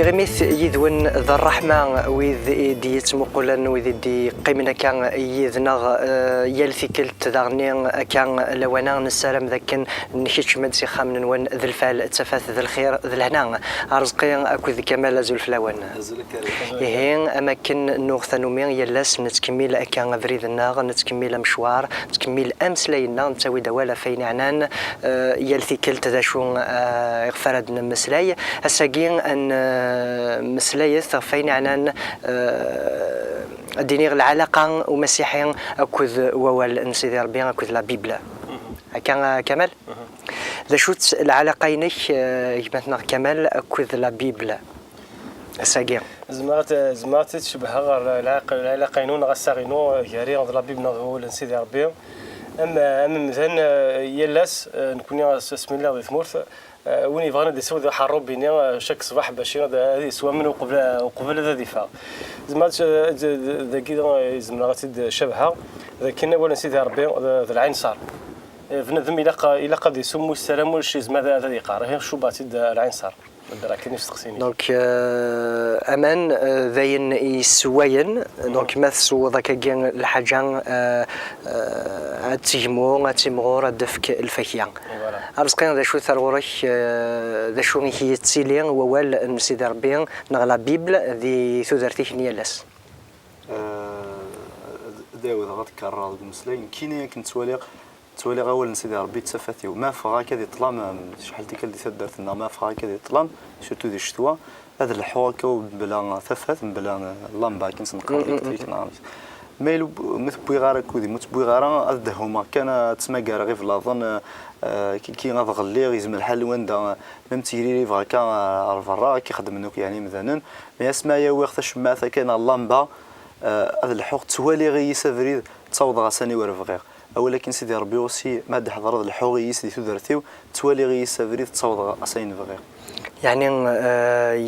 تغميث يذون ذا الرحمة وذ ديت مقولا وذ دي قيمنا كان يذنا يلثكل تدغني كان لوانا نسالم ذاك نشيتش مدسي خامن وان ذا الفعل تفاث ذا الخير ذا الهنا رزقي اكو ذي كمال زول فلاوان هين اماكن نوغ ثانومين يلاس نتكمل كان فريد النار نتكمل مشوار نتكمل امس لينا نتاوي دوالا فين عنان يلثكل تداشون غفرد مسلاي هساكين ان مسلايث فين عنان الدينير العلاقة ومسيحيين أكوذ ووال نسيدي ربي أكوذ لا بيبلا كان كمال ذا شوت العلاقينك يبتنا كمال أكوذ لا بيبلا الساقين زمات تشبه العلاقينون غساغينو ياري لا بيبلا ووال نسيدي ربي أما مثلا يلاس نكون اسم الله ذي ثمورث وين يبغانا ديسو ذا حروب بيني شك صباح باش هذه سوا من وقبل هذا دفاع زعما ذا كي زعما غاتي شبهها لكن ولا نسيت ربي ذا العين صار بنادم الى قد يسمو السلام ولا شي زعما هذا يقرا غير شو باتي العين صار راكي نفس تقسيني دونك امان ذاين يسوين دونك مثسو ذاك كاين الحاجه تيمو تيمغور دفك الفكيان ارزقين ذا شو ثرورك ذا شو هي تسيلين ووال نسيد ربي نغلا بيبل ذي ثذرتي نيالاس داوود غتكرر المسلمين كاين كنت تولي غاول نسيدي ربي تسفاتيو ما فغا كذا طلام شحال ديك اللي درت لنا ما فغا كذا طلام شتو دي الشتوى هذا الحواكه بلا ثفات بلا لامبا كنسنقر ديك نعم ميلو مثبوي غارا كودي متبوي غارا ادهما كان تسمى كار غير في لاظن كي غادغلي يزم الحل وين دا ميم تيري فغا كان الفرا كيخدم منك يعني مثلا ما يسمى يا وقت الشماثه كان اللامبا هذا الحوق توالي غي سافريد تصاوض غساني ورفغير ولكن سيدي ربي وسي ما دي حضر الحوغي سيدي تدرتيو توالي غي سافريد تصاوض غساني فغير يعني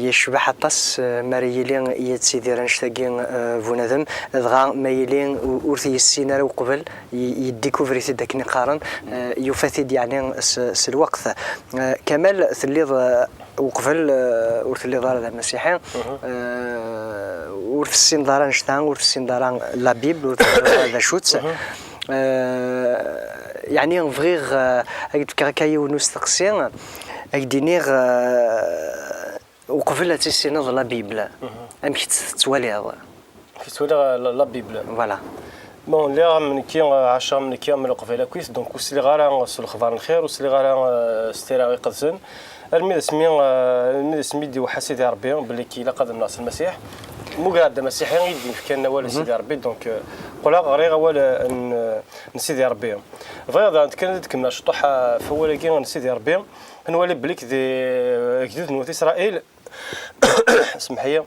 يشبه حطس مريلين يتسيدي رنشتاقين فونادم دغا مايلين ورثي السيناريو قبل يديكوفري داك نقارن يفاتد يعني الوقت كمال ثليظ وقبل ورث اللي دار المسيحيين ورث السين داران شتان ورث السين داران لا بيبل ورث هذا شوت يعني نفغيغ كاكايو نستقسين أكدينيغ وقبل تيسينض لا بيبل أمشي تتوالي هذا تتوالي لا بيبل فوالا بون اللي من كي 10 من كي من قبيله كويس دونك وسلي غالا الخبار الخير وسلي غالا ستيراغي قدسن الميد سمي دي وحسيدي ربي باللي كي لقد الناس المسيح مو قاعد مسيحيين يدي كان ولا سيدي ربي دونك قلا غير ولا نسيدي ربي فهذا كانت كنا شطوحه فولا كي نسيدي ربي نولي بليك دي جدود نوت اسرائيل سمحيه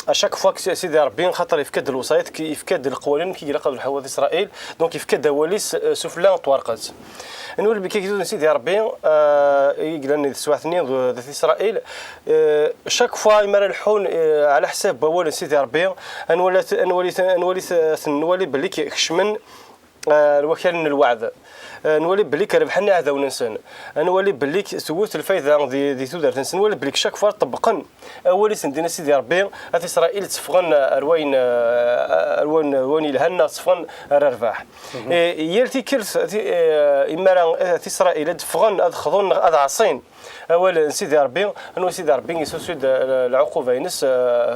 اشاك فوا سيدي ربي خاطر يفكد الوصايات كي يفكد القوانين كي يلقى الحوادث اسرائيل دونك يفكد وليس سفلان طوارقات نولي بكي جدود سيدي ربي يقلني سواثني ذات اسرائيل شاك فوا يمر الحون على حساب بول سيدي ربي نولي بليك خشمن الوكيل من الوعد نولي بليك ربحنا هذا وننسان نولي بليك سويت الفايده دي تودر تنسن نولي بليك شاك فار طبقا اولي سندينا سيدي ربي ات اسرائيل تفغن اروين الهنا تفغن الرباح يلتي كرث امرا اسرائيل تفغن ادخذون ادعصين اولا سيدي ربي انو سيدي ربي يسوسد العقوبه ينس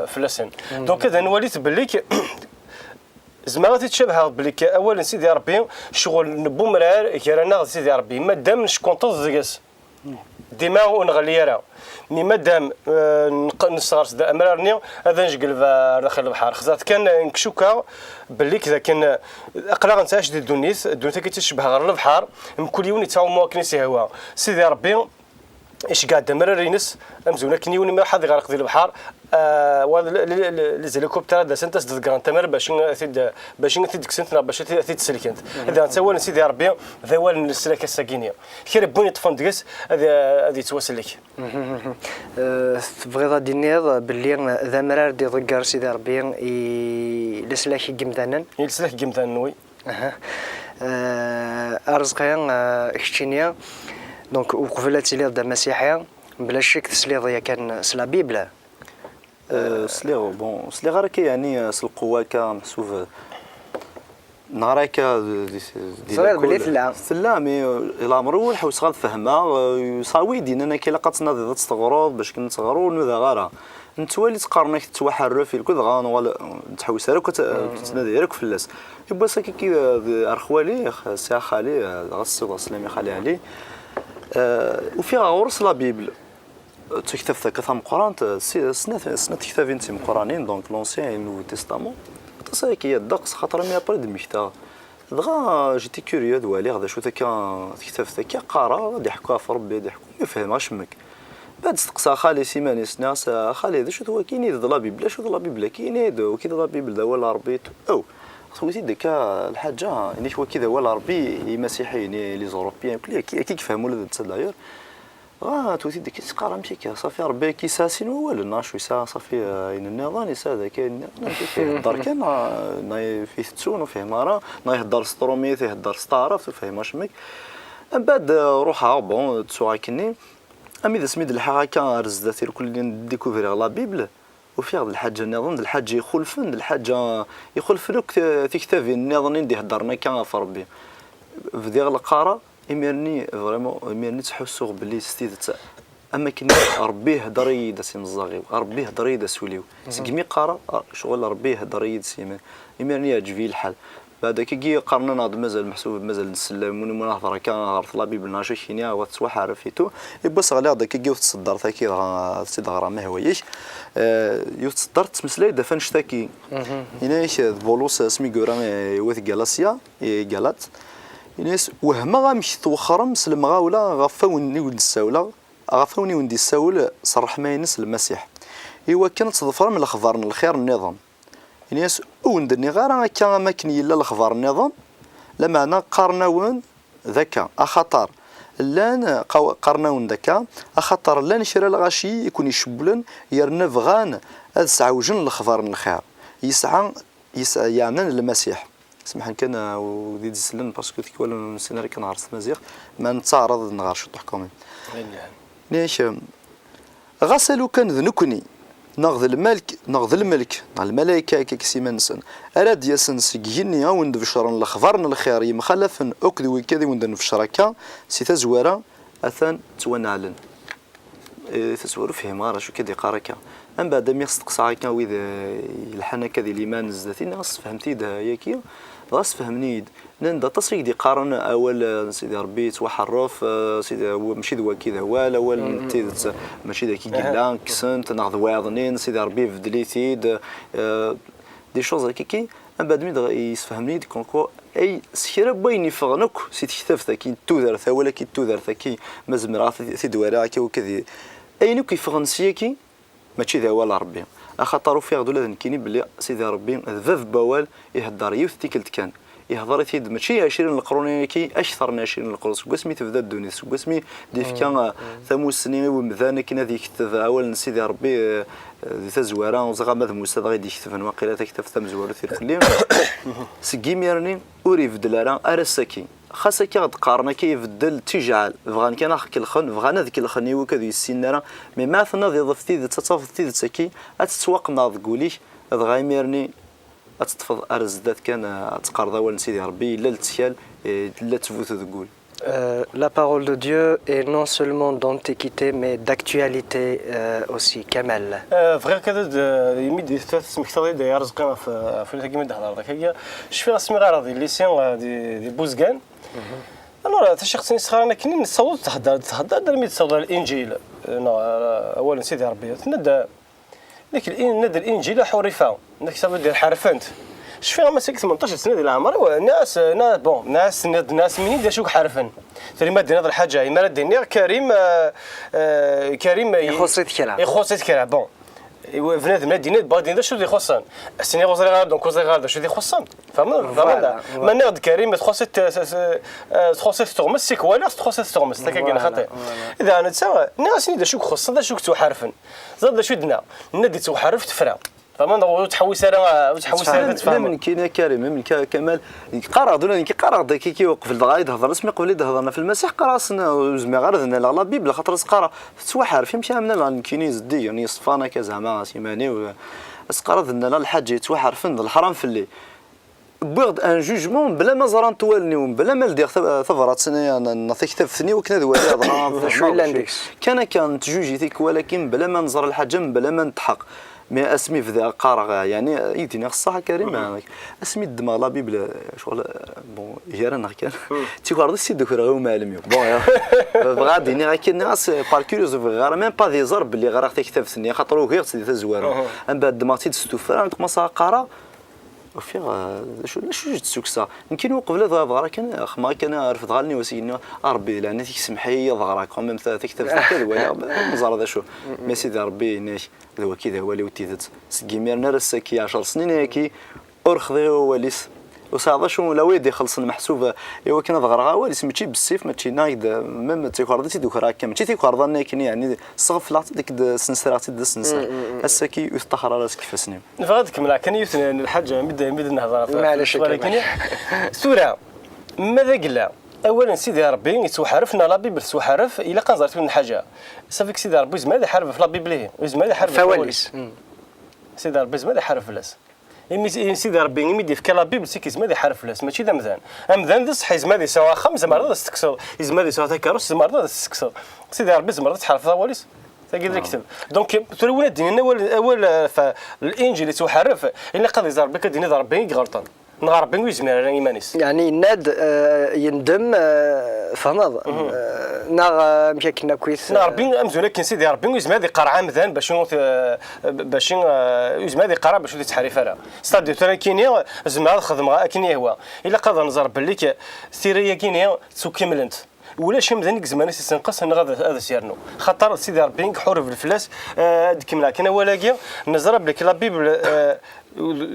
فلسن دونك كذا نوليت بليك زعما تتشبه بليك اولا سيدي ربي شغل نبو مرار كيرانا سيدي ربي مادام نشكون طزقس ديما ونغليرا مي مادام نصغر سدا امرارني هذا نجقل داخل البحر خزات كان نكشوكا بليك اذا كان اقلا نتاش دي الدنيس كتشبه غير البحر كل يوم يتعاون كنيسه هو سيدي ربي ايش قاعد مرر ينس امزونا كنيوني ما حد غرق ذي البحر الهليكوبتر هذا سنتس دغان تمر باش تيد كسنتنا باش تيد سلكنت اذا نسوى سيدي ربي ذوال السلكه الساكينيه خير بوني طفن دكس هذه توصل لك تبغي غادي نيض باللي ذا مرار دي ضقر سيدي ربي لسلاك جمدانن يلسلاك جمدانن وي ارزقيا اكشينيا دونك وقفلت لي دا مسيحيه بلا شك تسليض كان سلا بيبل سليغ راك يعني القوه كمحسوب نهار هكا صغير بلي ثلا ثلا مي الامر هو الحوس غنفهمها صاوي دينا انا كي لقات ناضي تستغرب باش كنتغرو نوذا غارة نتوالي تقارنك تتوحر في الكل غان ولا تحوس عليك وتنادي عليك فلاس يبا ساكي كي ارخوالي سي خالي غسل سلامي خالي علي وفيها غورس لا بيبل تكتب كثام قران سنة كتابين تيم قرانين دونك لونسيان نو تيستامون تصايكي الدقس خاطر مي ابري دمشتا دغا جيتي كوريو دوالي هذا شو تكا تكتب ثكا قارا ضحكوا في ربي ضحكوا ما فهم شمك بعد استقصى خالي سيماني سناس خالي هذا شو هو كاين لا بيبل شو لا بيبل كاين وكي لا بيبل ولا ربي او خوتي ديك الحاجه يعني هو كذا ولا ربي مسيحيين لي زوروبيان كي يفهموا لهذا داير توتي ديك تقرا مشي صافي ربي كيساسين هو ولا شوي صافي ان النظام هذا كاين الدار كان فيه تسون وفيه مارا يهضر سترومي يهضر ستارف فاهم شمك من بعد روحها بون تسواكني امي ذا سميد الحركه رزدات الكل ديكوفري لا بيبل وفي هذا الحاجه النظام الحاجه يخلفن الحاجه يخلفلك في كتاب النظام اللي هضرنا كان في ربي في ديال القاره يمرني فريمون يمرني تحسوا بلي ستيد اما كي ربي هضر يدا سي مزاغي ربي هضر يدا سوليو سقمي قاره شغل ربي هضر يد سيما يمرني يعجبني الحال بعد كي قرنا ناض مازال محسوب مازال نسلموني مناظره كان غرف لا بيبل ناشي كينيا وتصوح عرفيتو يبص غالي هذا كي تصدر ثاكي سيد غرا ما هويش يتصدر تمسلاي دفن شتاكي هنا بولوس سمي غوران وث جالاسيا جالات الناس وهما غامشي توخرم سلم غاولا غفاوني ونساولا غفاوني وندي الساول صرح ما ينس المسيح ايوا كانت تظفر من الاخبار الخير النظام الناس وندني غير كان ما كان الا الاخبار النظام لمعنى قرناون ذكا اخطر لان قرناون ذكا اخطر لان شرا الغاشي يكون يشبلن يرنا فغان هذا سعوجن الاخبار الخير يسعى يعني المسيح سمح كان وديد السلم باسكو تكون السيناريو كان عرس مزيغ ما نتعرض نغار شو تحكمين ليش غسلوا كان ذنكني ناخذ الملك مع الملائكه كيسيمان سن اراد ياسن سجيني او ندفشر الاخبار الخيري مخلفا اكذو كذا وندن في شركه سي تزوره اثن تونعلن تسور فيه مارا شو كدي قاركه من بعد ما يستقصى كان وذ الحنا كذي الايمان الزاتين غص فهمتي ده ياكي غص فهمني نندا تصيدي قارن اول سيدي ربي توحرف سيدي ماشي ذو كذا ولا اول تيد ماشي ذاك كيلان كسنت ناخذ واعظنين سيدي ربي فدليتيد دي شوز كيكي من بعد ما يفهمني كونكو اي سيره بيني فغنك سي تكتف ذاك تودر ولا كي تودر ذاك مزمرا في دواره كذي اي نو كيفرنسيكي ماشي ذا ولا ربي اخطروا في غدو لذن كيني بلي سيدي ربي ذذ بوال يهدر يفتكلت كان يهضر يد ماشي 20 القرون كي اشثر من 20 القرون قسمي تبدا الدنيا قسمي ديف كان ثمو سنين ومذان كي نادي كتب اول سيدي ربي ذي تزواره وزغا مذ موسى غادي يكتب واقيلا تكتب ثم زوار في كل سكيم يرني وريف دلارا ارسكي خاصة كي غتقارنا كي يبدل تيجعل بغان كان اخ كالخن بغانا ذيك الخني وكذا يسينرا مي ما ثنا ذي ضفتي ذي تتصافتي ذي تسكي اتسوق ناض قوليش غايميرني اتطفض ارزدات كان تقارض اول سيدي ربي لا التسيال لا تفوت تقول. La parole de Dieu est non seulement d'antiquité mais d'actualité aussi. Kamel. فغير كذا يمد ثلاث مكتضي داير رزقنا في الحكي مد هضر داك هي شفي اسمي غير هذه ليسيون دي بوزغان. الوغ تا شخص صغار كاين نصوت تهضر درمي تصور الانجيل اولا سيدي ربي ند ديك الانجيل حرفه داك صافي دير حرفنت شفي ما سيك 18 سنه ديال العمر ناس بون ناس منين دار شوك حرفن ثاني ما دير هذه الحاجه ما دير كريم يخصيت كلام بون بنادم دينا بادين شو اللي يخصن السنه غزري غير دونك غزري غير شو اللي يخصن فهمنا ما ناخذ كريم تخصت تغمس سيك ولا تخصت تغمس هكا كاين خطير اذا انا تسا ناس اللي شوك خصن شوك تو حرفن زاد شو دنا ندي تو حرف تفرا فما تحوس انا لا من كاين كريم من كمال قرا دولا كي قرا كي يوقف الدغا يهضر اسمي قبل يهضرنا في المسيح قراسنا زعما غير لا بيبل خاطر قرا سواحر فهمتي عامله كينيز دي يعني صفانا كزعما سيماني اسقرا لنا الحاج يتوحر فند الحرام في اللي بغض ان جوجمون بلا ما زران توالني بلا ما لدير ثفرات سنه نعطيك ثفثني وكنا دوالي شويه كان تجوجي ثيك ولكن بلا ما نزر الحجم بلا ما نتحق مي اسمي في ذا قارغ يعني يديني الصح كريم اسمي الدماغ لا بيبل شغل بون هيرانا كان تيقعد سي دكتور غير معلم بون غاديني غير كاين ناس باركوريوز غير ميم با دي زرب اللي غير تكتب سني خاطر غير تدي تزوار من بعد الدماغ تستوفر كومونس قرا وفي شو جيت سوكسا يمكن قبل هذا ظهر كان ما كان عرف ظهرني وسينا ربي لان تسمح لي ظهرك كم تكتب كذا ولا مزار هذا شو مي سيدي ربي ناش هو كذا هو اللي وتيت سكيميرنا رسكي 10 سنين هيك ارخذي هو ليس وصافا شو لا ويدي خلص المحسوبه ايوا كان ظهرها هو اللي سميتي بالسيف ماشي نايد ميم تيكوردتي دوك راه كان ماشي تيكوردنا كاين يعني الصغف لا ديك السنسرات د السنسر السكي يستخر راسك كيفاش فغاد كمل كان يثني الحاجه بدا نهضر معليش ولكن سوره ماذا قلنا اولا سيدي ربي يتوحرفنا لا بيبل توحرف الا قنزرت من حاجه صافيك سيدي ربي زعما هذا حرف في لا بيبل زعما هذا حرف فواليس سيدي ربي زعما هذا حرف فلاس سيدي ربي يمدي في كلا بيبل سيكي زعما هذا حرف فلاس ماشي ذا مذان ذا صحي زعما هذا سوا خمسه مرات تستكسر زعما هذا سوا كاروس مرات تستكسر سيدي ربي زعما تحرف فواليس تقدر تكتب دونك تولي دينا اول الانجيل اللي تحرف الا قضي زربي كديني ربي غلطان نغرب ويزمر ايمانيس يعني ناد يندم فنض مشى كنا كويس ربي امزونا كاين سيدي ربي ويزمر هذه قرعه مذان باش يزمر هذه قرعه باش تحرف راه ستادي ترى كاين زعما خدم كاين هو الا قضى نزر بالك سيريه كاين تكملنت ولا شي مزيان زمان تنقص ان هذا سيرنو خاطر سيدي ربي حور في الفلاس كيما كاين ولاكي نزر بلك لا بيبل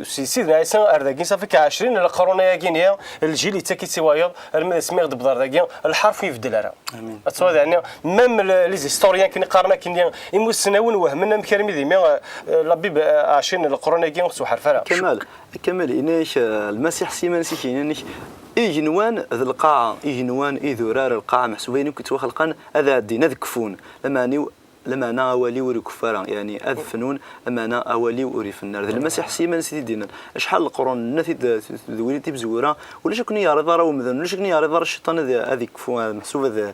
سيدنا عيسى ارداكين صافي 20 القرون ياكين الجيل اللي تاكي سوايض المسمي غد بدر داكين الحرف يفدل راه امين تصور يعني ميم لي هيستوريان كي قارنا كاين يمو السناون وهمنا مكرمي ديما لا بيبل 20 القرون ياكين خصو حرف راه كمال اناش المسيح سيمان سيكين إجنوان ذا القاعة إجنوان إذرار القاعة محسوبين كنت خلقان هذا دينا ذكفون لما أنا أولي وري كفارا يعني أذفنون أما أنا أولي وري في النار ذا المسيح سيمان سيدي دينا شحال القرون نثي ذويني تبزورا ولا شكون يا رضا راه مذن ولا شكون يا رضا الشيطان هذه كفو محسوبة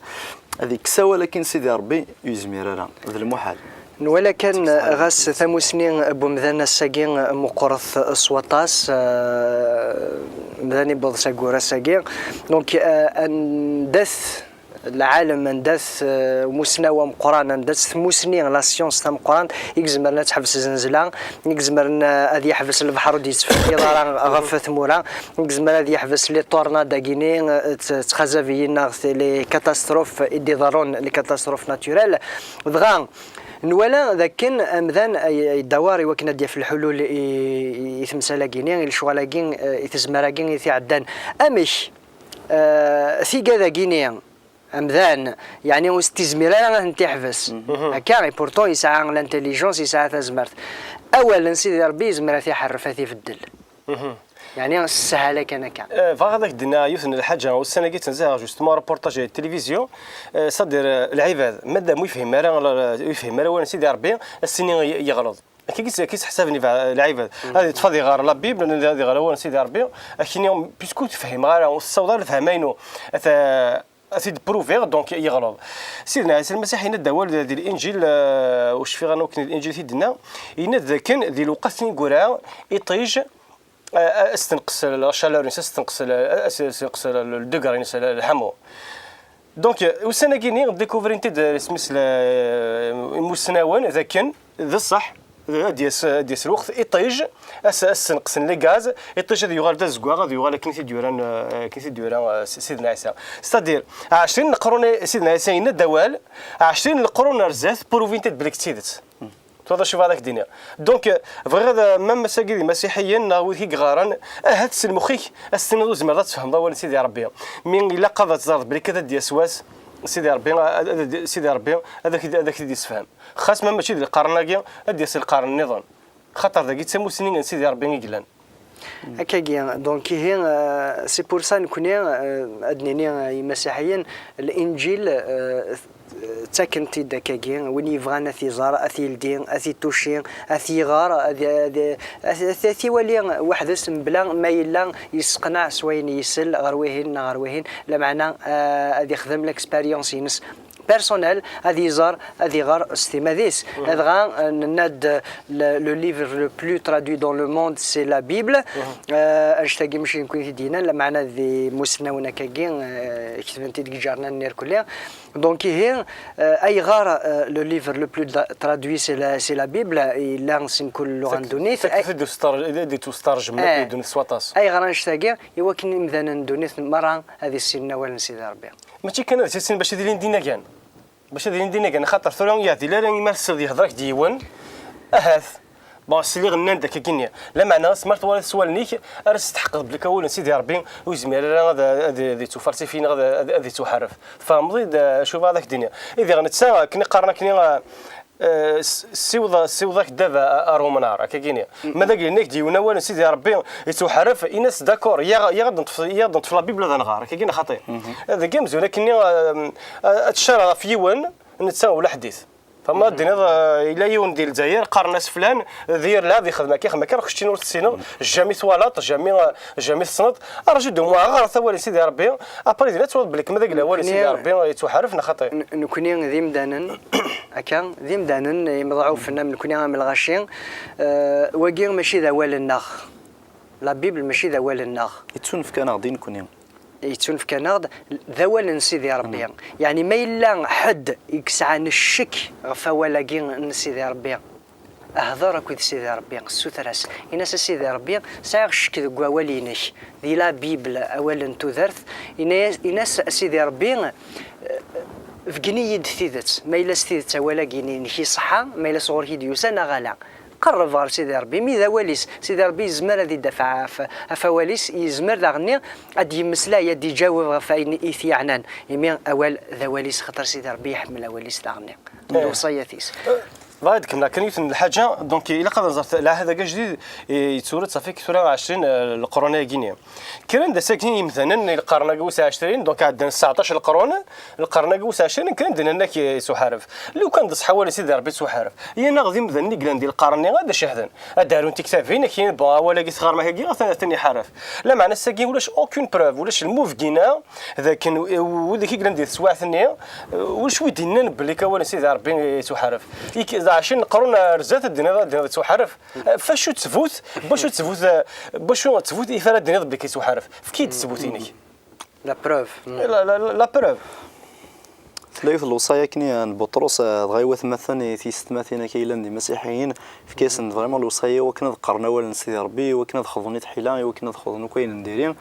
هذه كسوة لكن سيدي ربي يزمير راه ذا المحال ولكن غاس ثموسنين ابو مذان الساقين مقرث سواطاس مذاني بض ساقورا ساقين دونك اندث العالم اندث مسنوى مقران اندث ثموسنين لا سيونس تاع مقران يكزمرنا تحبس زنزله يكزمرنا هذه يحبس البحر ودي يضرا غف ثمورا يكزمر هذه يحبس لي طورنا داكيني تخزافينا لي كاتاستروف يديرون لي كاتاستروف ناتوريل دغا نولا ذاكن امذان الدواري وكنا ديال في الحلول يتمسالاكيني الشغالاكين يتزمراكين يتعدان امش ثيكا ذاكيني امذان يعني واستزميرا انت تحبس هكا بورتون يسعى لانتيليجونس يسعى تزمرت اولا سيدي ربي زمرا يحرف في الدل يعني السهاله كان فهذاك دينا يوثن الحاجه والسنه جيت نزاها جوستمون ريبورتاج التلفزيون صدر العباد مادام يفهم راه وانا سيدي ربي السنين يغلط كي حسابني العباد هذه تفضي غير لا بيبل هذه غير وانا سيدي ربي اكيني بيسكو تفهم غير الصودا فهمينو أثيد بروفير دونك يغلط سيدنا عيسى المسيح ينادى والد ديال الانجيل واش في غنوكن الانجيل تيدنا ينادى كان ذي الوقت نقولها يطيج استنقص الشالور استنقص الدقر الحمو دونك وسنه كيني ديكوفرين تي سميس المسناون ذا كان ذا الصح ديال الوقت يطيج استنقص لي غاز يطيج هذا يغال ذا زكوا غادي يغال كنتي ديوران سيدنا عيسى ستادير 20 القرون سيدنا عيسى ينادى 20 القرون رزات بروفين تي بليك تيدت توضا شوف هذاك الدنيا دونك فغير مام مساجد مسيحيين ناوي كي غارن هاد المخيك السنه زعما تفهم ضوء سيدي ربي من الا قضت زرد بلي كذا ديال سواس سيدي ربي هذاك ديال يسفهم خاص ما ماشي ديال القرن لاكي ديال القرن النظام خاطر ذاك يتسمو سنين سيدي ربي يقلان. هكاكيا دونك هي سي بور سا نكوني ادنيني مسيحيين الانجيل تاكنتي داكاكي وين يبغانا ثيزار اثيلدين اثي توشين اثي غار اثي ولي واحد اسم بلا ما يلا يسقنع سوين يسل غرويهن لا معنى غادي يخدم ليكسبيريونس ينس بيرسونيل هذه زار هذه غار استماديس هذا ناد لو ليفر لو بلو ترادوي دون لو موند سي لا بيبل اشتاقي ماشي نكون دينا لا معنى ذي مسناونا كاكين كتبنتي ديك جارنا نير كلها دونك هي اي غار لو ليفر لو بلو ترادوي سي لا بيبل الا نكون لغه اندونيس دي تسترجم دون سواتاس اي غار نشتاقي يوكن مثلا اندونيس مره هذه السنه ولا نسيت ربي ماشي كان هذا السن باش يدير دينا كان خاطر ثورون يعطي لا يمارس يهضرك ديوان اهاث بون سيلي غنان داك كينيا لا معنى سمرت ولا سوالنيك ارس تحقق بلك اول سيدي ربي ويزمير هذا تفرسي فينا هذا تحرف فمضي شوف هذاك الدنيا اذا غنتسا كني قارنا كني سيوضاك دابا ارومنار هكا ماذا قلنا ديونا ولا سيدي ربي يتحرف الناس داكور يا غنطف لا بيبل هذا نغار هكا خاطئ هذا كاع مزيان كني اتشار في يوان نتساوى ولا حديث فما الدنيا الى يوم ديال الجزائر قرناس فلان دير لا هذه خدمه كيخدم كان خشتي نور السينو جامي ثوالط جامي الصنط راه دو موا غير ثوالي سيدي ربي ابري دينا توض بلك ماذا قال والي سيدي ربي يتحرفنا خطير نكوني ذي مدانن هكا ذي مدانن مضعوفنا نكوني من الغاشين واقي ماشي ذا وال النخ لا بيبل ماشي ذا وال النخ يتسون في كندا نكوني يتسون في كندا ذوال سيدي ربي يعني ما إلا حد يكسعن الشك غفا ولا سيدي ربي اهضر كود سيدي ربي السوتراس إناس سيدي ربي سايغ الشك ذو والينك ذي لا بيبل اولا تذرث إناس سيدي ربي فقني يد ثيدت ما إلا ستيدت ولا كيني نكي صحا ما إلا صغور هيدي يوسانا غالا قرب غير سيدي ربي مي واليس سيدي ربي يزمر هذه دفع فواليس يزمر داغني ادي مسلا يدي جاوب فاين ايثي عنان يمين اول ذا واليس خطر سيدي ربي يحمل اواليس داغني وصياتيس بعد كنا كنيت الحاجه دونك الا قدر زرت لا هذا جديد يتورد صافي كثر 20 القرون غينيا كان دا ساكنين مثلا القرن قوس 20 دونك عندنا 19 القرن قوس 20 كان عندنا هناك سحارف لو كان دص حوالي سيدي ربي سحارف هي نغذي مثلا قلنا ديال القرن غادا شهدن داروا تكتافين كاين با ولا كي صغار ما هي ثاني حرف لا معنى الساكين ولاش اوكين بروف ولاش الموف كينا هذا كان وديك قلنا ديال سواع ثانيه واش ودينا بلي كوالي سيدي ربي سحارف 20 قرون رزات الدنيا تحرف فاش تفوت باش تفوت إثارة الدنيا بلي كيتحرف فكيد تثبوتيني لا بروف لا بروف تلاقي في الوصايا كني بطرس غايوث مثلا تيستماثينا كايلان دي مسيحيين في كيسن فريمون الوصايا وكنا ذكرنا ولا نسيدي ربي وكنا خذوني تحيلا وكنا خذوني كاين نديرين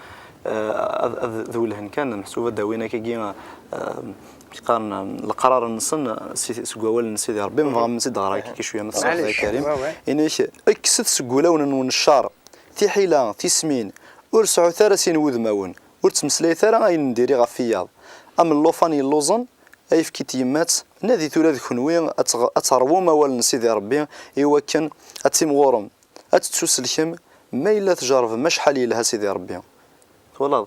ذولهن كان محسوبه داوينا كي قارن القرار النصن سقوال سيدي ربي ما نسيد غراك كي شويه متصل كريم انيش اكسد سقولون ونشار تي حيله تي سمين ورسعو ثرسين وذماون ورتمسلي ثرا اي نديري غفياض ام اللوفاني اللوزن اي فكيت يمات نادي ثلاث خنوي اتروو موال سيدي ربي ايوا كان اتيم غورم اتتسلكم ما الا تجرب ما شحال لها سيدي ربي والله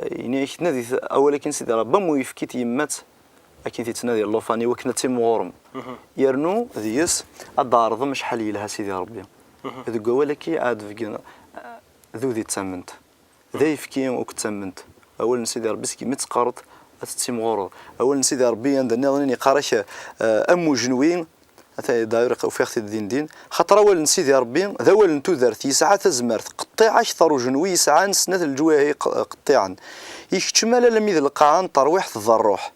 يعني نادي اولا كان سيدي ربي مو يفكيت يمات اكيد تتنادي اللوفاني وكنا تيم غورم يرنو ذيس الدار مش شحال لها سيدي ربي هذوك ولكي عاد فينا ذو ذي تسمنت ذا يفكي وكتسمنت اولا سيدي ربي كي متقارط تيم غورم اولا سيدي ربي عندنا نظني قارش امو جنوين داير في اختي الدين خاطر اول سيدي ربي ذا اول نتو درتي ساعه تزمرت قطيعه ثرو جنوي ساعه سنه الجواهي قطيعا يكتمل لميذ القاعان طرويح الضروح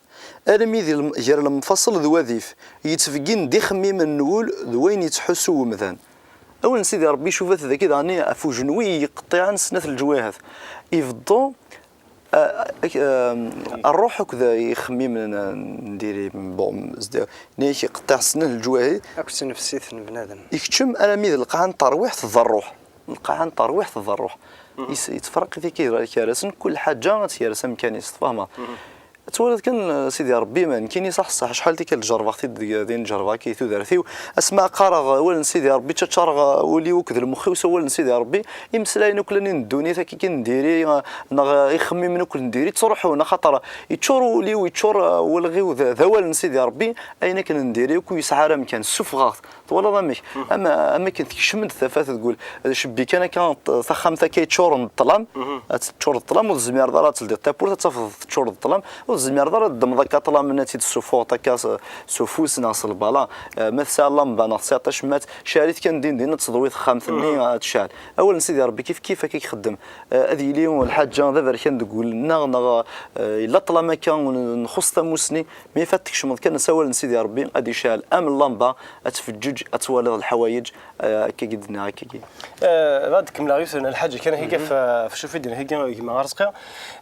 الميذ جر المفصل ذواذيف يتفقين دي خميم النول ذوين يتحسوا مثلا اول سيدي ربي شوفت ذا كذا اني افو جنوي قطيعا سنه الجواهي يفضو الروح كذا يخميم نديري بوم نيش قطع سنه الجواهي اكسن نفسي بنادم يكتم الميذ القاعان طرويح الضروح القاعان طرويح الضروح يتفرق في كيرسن كل حاجه تيرسم كان يستفهمها تولد كان سيدي ربي ما كايني صح شحال ديك الجربه اختي دين جربه كي تدرثيو اسماء قارغ ولا سيدي ربي تشارغ ولي وكذا المخي وسول سيدي ربي يمسلاين كلني ندوني تا كي كنديري يخمم كل نديري تروحونا خاطر يتشور ولي ويتشور والغيو ذوال سيدي ربي اين كان نديري وكو يسعى مكان السفغاط ولا ضمك اما كنت كشمد ثفات تقول شبي كان ثخمت كيتشور الظلام تشور الظلام والزمير دارات تلدي تابور تفض تشور الظلام والزمير دار الدم ذاك طلع من تيد السفوط كاس سفوس ناص البلا مثلا لمبه ناص 19 مات شاريت كان دين تصدويت خامثني تشال اول سيدي ربي كيف كيخدم هذه اليوم الحاجه دابا كان تقول نغ الا طلع ما كان نخص تموسني ما يفاتكش من كان سوال سيدي ربي غادي شال ام اللمبه اتفجج اتوالد الحوايج كي قدنا كي بعد كمل يوسف الحاجه كان هي في شوفي دين هي مع رزقها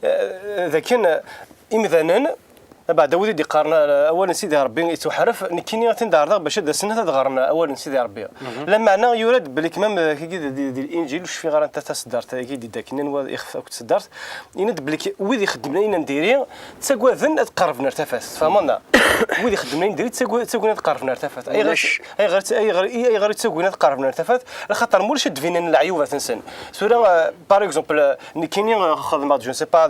اذا كان إمذانا بعد ودي دي قارنا اولا سيدي ربي يتحرف نكيني غتندار باش هاد السنه تغرنا اولا سيدي ربي لما انا يورد بلي كمام كي دي الانجيل واش في غير انت تصدرت كي دي داك يخفى كنت صدرت يند بلي ويدي خدمنا لنا نديري تساكوا ذن تقربنا ارتفعت فهمنا ويدي خدمنا نديري تساكوا تقربنا ارتفعت اي غير تساكوا تقربنا ارتفعت خاطر مولش دفينا العيوبات تنسن سورا باغ اكزومبل نكيني خدمه جو سي با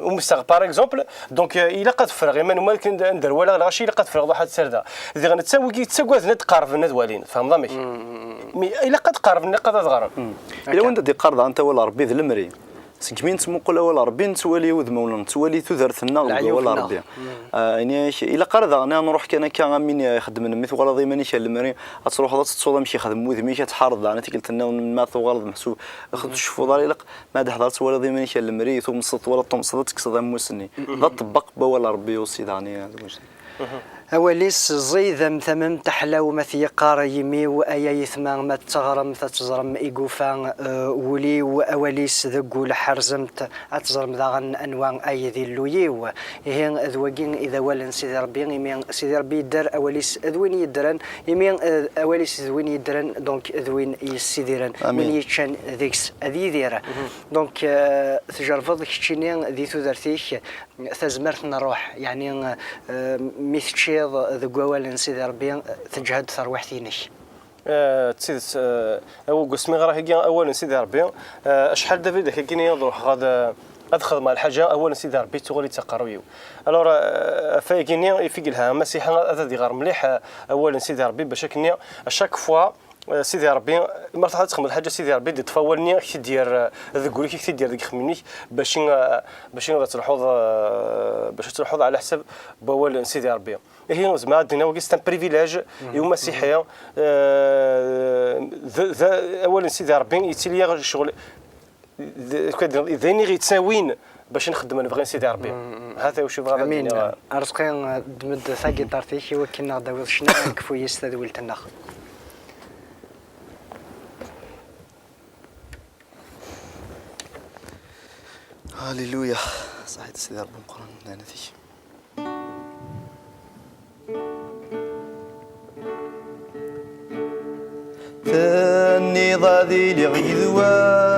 ومستغ باغ اكزومبل دونك الا تفرغ اما نما ندير ولا غاشي اللي تفرغ واحد السرده اذا غنتساوي تساوي تقارب الناس والين فهم ضمك الا قد قارب قد تغرب الا وانت دي قرض انت ولا ربي ذ المري سكمين تمقل ولا ربي نتولي وذ مولا نتولي تذرث النار ولا ربي يعني الا قرض انا نروح كان مين يخدم مثل ولا ضيماني كان المري تروح تصوض مشي يخدم وذ مي تحارض انا قلت لنا ما غلط محسوب اخذ شوفوا ضريق ما حضرت ولا ضيماني كان المري ثم صدت ولا تمصدت تكسد موسني ذا طبق ولا ربي وصيداني أوليس زيد ثمم تحلو مثي قار يمي وأيا يثمان ما تغرم تزرم إيقوفان ولي وأوليس ذقو لحرزمت أتزرم ذاغن أنواع أي ذي اللويو هين أذوقين إذا ولن سيدي ربي يمين سيدي ربي يدر أوليس أذوين يدرن يمين أوليس أذوين يدرن دونك أذوين يسيدرن من يتشان ذيكس أذي ذيرا دونك تجرفض كتشينين ذي ثذرتيك تزمرت نروح يعني مثل ذو أول سيدي ربي تجهد ثروحتينش تسيد او قسمي غير هي اولا سيدي ربي شحال دابا داك كاين يروح غاد ادخل مع الحاجه اولا سيدي ربي تغولي تقرويو الوغ فايكيني في لها مسيحه هذا غير مليح اولا سيدي ربي باش كني اشاك فوا سيدي ربي ما تخدم الحاجه سيدي ربي تفولني كي دير ذكوري كي دير ديك خميني باش تلحظ على حسب بول سيدي ربي هي زعما عندنا وكيست بريفيليج يوم مسيحيه اولا سيدي ربي يتلي شغل ذيني غيتساوين باش نخدم نبغي سيدي ربي هذا واش بغا امين رزقي دمد ثاقي طارتيكي وكنا داوي شنو كفو يستدولتنا هاليلويا صحيت سيدي ربي القرآن نانتي ثاني ضادي لغيذوان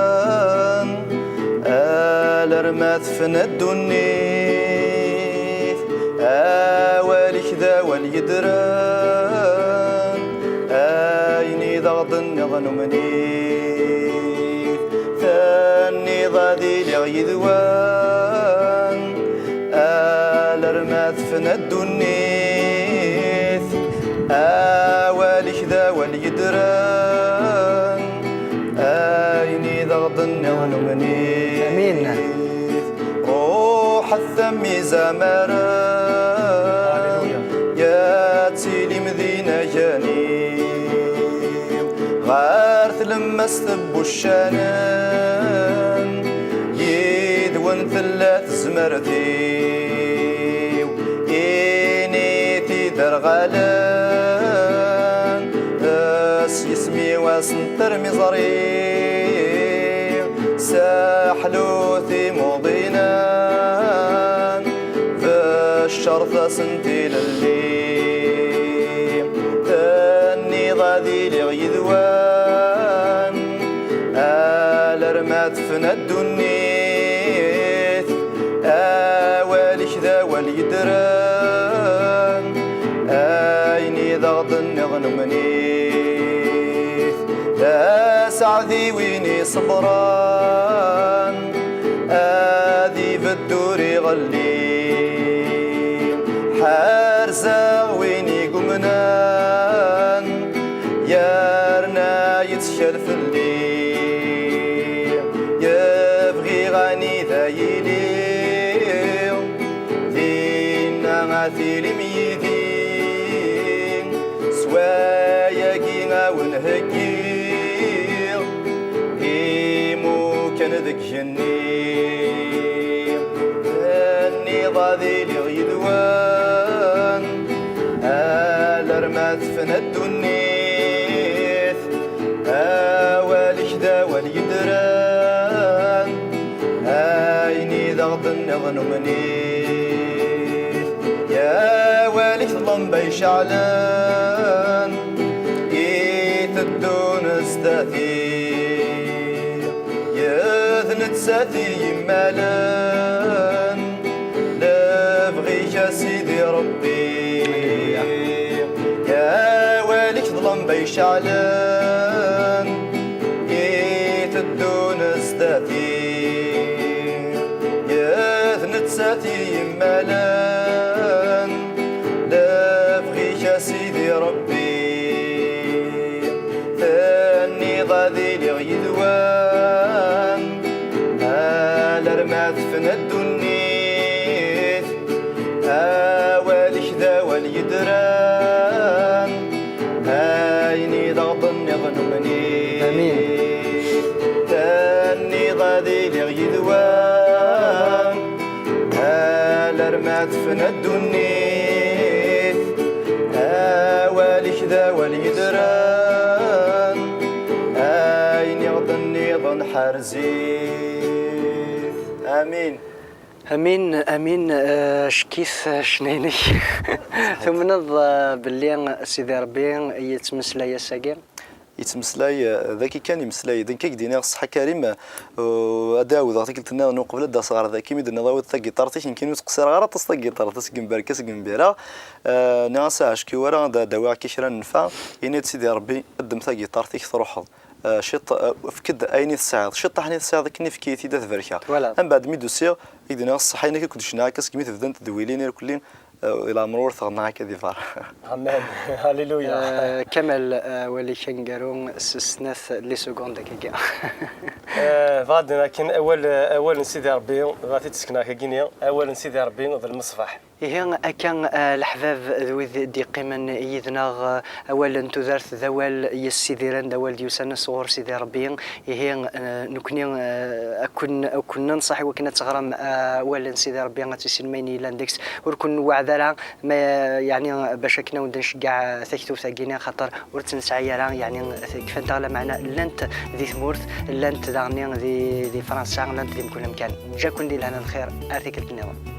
الرمات فن الدنيث أولي كذا واليدران أيني ضغضن يظن منيث ثاني ضادي لغيذوان الرمات فن الدنيث أولي كذا واليدران أيني ضغضن يظن منيث امين روح الثمي زمران يا تيلي مدينة جانيم غارث لما استبو الشانان يدون ثلاث زمرتي إني تيدر غالان اس يسمي واسنطر مزري ساحلوثي مضينان فالشرطة سنتي للي تاني غادي لغيذوان الرمات فن الدنيث أولي كذا يدران أيني ضغط النغن منيث لا سعدي ويني صبران آذي في الدور غلي حارزة ويني قمنان يارنا يتشال في الليل يبغي غني ذايلي ذينا غاثيلي ميدين سوايا كينا ونهكي إيمو كان ذك جني أني ضاذي لي غيدوان الأرمات فنا الدنيث أوالك ذا واليدران أيني ضغط النغن منيث يا والك ظلم بيشعلان يتدون استاثي يذنت ساثي يمالان لا بغيك يا سيدي ربي يا والك ظلم بيشعلان يتدون استاثي يذنت ساثي يمالان لا بغيك يا سيدي ربي ثاني ضاذي لي غيدوان الأرمات فنا الدنيث أوالك ذا واليدران أيني ضغط النظن مني ثاني ضاذي لي غيدوان الأرمات فنا الدنيث أوالك ذا واليدران أيني غضني ظن حرزي آمين امين امين شكيف شنيني ثم نض باللي سيدي ربي يتمسلا يا ساقي يتمسلاي ذاكي كان يمسلاي ذاك دينا الصحه كريم اداو ذاك قلت لنا قبل دا صغار ذاكي ميدنا ضاو ثقي طارتي يمكن تقصر غير تصقي طارت تسقم بركه سقم بيرا ناس اشكي ورا دواع كيشرا نفع يعني سيدي ربي قدم ثقي طارتي تروح شط فكد ايني الساعه شط حني الساعه كني في كيتي دا بركه من بعد ميدو سير يدنا الصحه هنا كنت شنا كسقمي تبدنت دويلين كلين الى مرور ثغنا كذي فار امين هاليلويا كمل ولي شنقرون سنث لي سكوند كيكا بعد لكن اول سيدي ربي غادي تسكنا كينيا اول سيدي ربي ذا المصباح هي كان الحباب ذوي دي قيمن يذنا اولا تذرث ذوال يسيديران دوال ديوسان صغور سيدي ربي هي نكوني اكون ننصح وكنا تغرم اولا سيدي ربي غاتسلميني لاندكس وركن وعذرا ما يعني باش كنا ونشجع ثكتو ثقينا خاطر ورتنسعي يعني كيف تغلى معنا لانت ذي ثمورث لانت داغني ذي فرنسا لانت ذي كل مكان جا كون دي لنا الخير ارثيك النظام